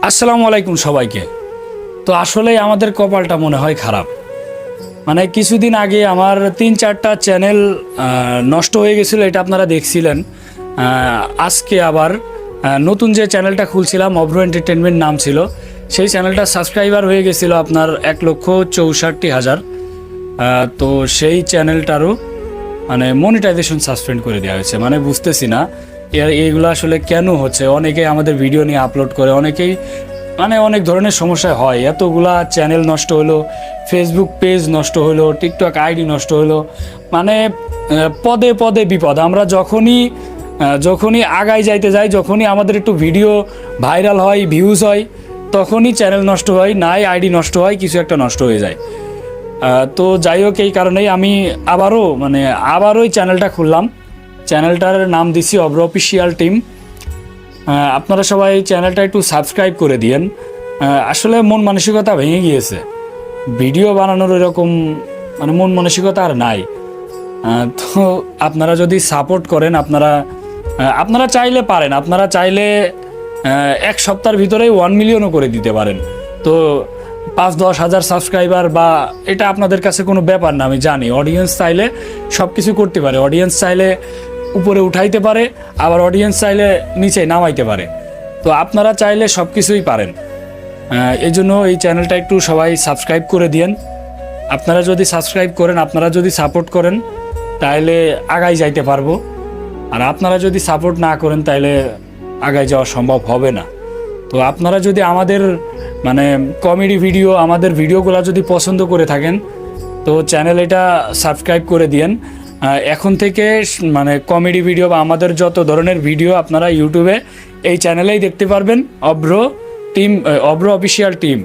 আসসালামু আলাইকুম সবাইকে। তো আসলে আমাদের কপালটা মনে হয় খারাপ। মানে কিছুদিন আগে আমার 3-4টা চ্যানেল নষ্ট হয়ে গেছিলো, এটা আপনারা দেখছিলেন। আজকে আবার নতুন যে চ্যানেলটা খুলছিলাম অব্রো এন্টারটেনমেন্ট নাম ছিল, সেই চ্যানেলটা সাবস্ক্রাইবার হয়ে গেছিলো আপনার 1,64,000। তো সেই চ্যানেলটারও মানে মনিটাইজেশন সাসপেন্ড করে দেওয়া হয়েছে। মানে বুঝতেছি না এইগুলো আসলে কেন হচ্ছে। অনেকেই আমাদের ভিডিও নিয়ে আপলোড করে, অনেকেই মানে অনেক ধরনের সমস্যা হয়। এতগুলা চ্যানেল নষ্ট হলো, ফেসবুক পেজ নষ্ট হলো, টিকটক আইডি নষ্ট হলো, মানে পদে পদে বিপদ। আমরা যখনই আগাই যাইতে যাই, যখনই আমাদের একটু ভিডিও ভাইরাল হয়, ভিউজ হয়, তখনই চ্যানেল নষ্ট হয়, নাই আইডি নষ্ট হয়, কিছু একটা নষ্ট হয়ে যায়। তো যাই হোক, এই কারণেই আমি আবারও চ্যানেলটা খুললাম। চ্যানেলটার নাম দিছি অব্রো অফিসিয়াল টিম। আপনারা সবাই চ্যানেলটা একটু সাবস্ক্রাইব করে দিয়েন। আসলে মন মানসিকতা ভেঙে গিয়েছে, ভিডিও বানানোর এরকম মানে মন মানসিকতা আর নাই। তো আপনারা যদি সাপোর্ট করেন, আপনারা চাইলে পারেন, আপনারা চাইলে এক সপ্তাহের ভিতরেই 1 মিলিয়নও করে দিতে পারেন। তো 5-10 হাজার সাবস্ক্রাইবার বা এটা আপনাদের কাছে কোনো ব্যাপার না, আমি জানি। অডিয়েন্স চাইলে সব কিছু করতে পারে, অডিয়েন্স চাইলে উপরে উঠাইতে পারে, আবার অডিয়েন্স চাইলে নিচে নামাইতে পারে। তো আপনারা চাইলে সব কিছুই পারেন। এই জন্য এই চ্যানেলটা একটু সবাই সাবস্ক্রাইব করে দিয়েন। আপনারা যদি সাবস্ক্রাইব করেন, আপনারা যদি সাপোর্ট করেন, তাহলে আগাই যাইতে পারবো। আর আপনারা যদি সাপোর্ট না করেন, তাহলে আগাই যাওয়া সম্ভব হবে না। তো আপনারা যদি আমাদের মানে কমেডি ভিডিও, আমাদের ভিডিওগুলো যদি পছন্দ করে থাকেন, তো চ্যানেল এটা সাবস্ক্রাইব করে দিয়েন। এখন থেকে মানে কমেডি ভিডিও বা আমাদের যত ধরনের ভিডিও আপনারা ইউটিউবে এই চ্যানেলেই দেখতে পারবেন। অব্রো অফিসিয়াল টিম,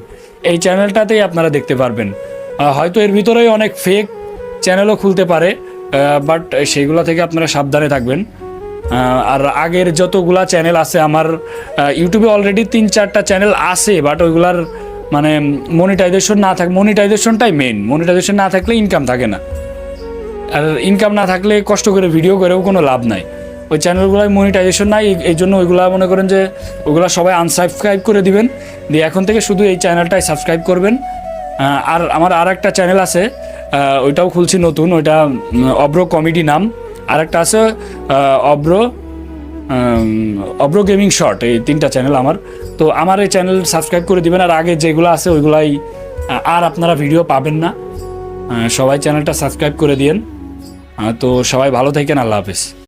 এই চ্যানেলটাতেই আপনারা দেখতে পারবেন। হয়তো এর ভিতরেই অনেক ফেক চ্যানেলও খুলতে পারে, বাট সেইগুলো থেকে আপনারা সাবধানে থাকবেন। আর আগের যতগুলা চ্যানেল আছে আমার ইউটিউবে অলরেডি 3-4টা চ্যানেল আছে, বাট ওইগুলার মানে মনিটাইজেশন না থাকে। মনিটাইজেশনটাই মেন, মনিটাইজেশন না থাকলে ইনকাম থাকে না। আর ইনকাম না থাকলে কষ্ট করে ভিডিও করেও কোনো লাভ নাই। ওই চ্যানেলগুলোয় মনিটাইজেশন নাই, এই জন্য ওইগুলা মনে করেন যে ওইগুলো সবাই আনসাবস্ক্রাইব করে দিবেন, দিয়ে এখন থেকে শুধু এই চ্যানেলটাই সাবস্ক্রাইব করবেন। আর আমার আর একটা চ্যানেল আছে, ওইটাও খুলছি নতুন, ওইটা অব্রো কমেডি নাম। আর একটা আছে অব্রো গেমিং শর্ট। এই 3টা চ্যানেল আমার। তো আমার এই চ্যানেল সাবস্ক্রাইব করে দিবেন। আর আগে যেগুলো আছে ওইগুলাই আর আপনারা ভিডিও পাবেন না। সবাই চ্যানেলটা সাবস্ক্রাইব করে দিয়েন। তো সবাই ভালো থাকেন, আল্লাহ হাফেজ।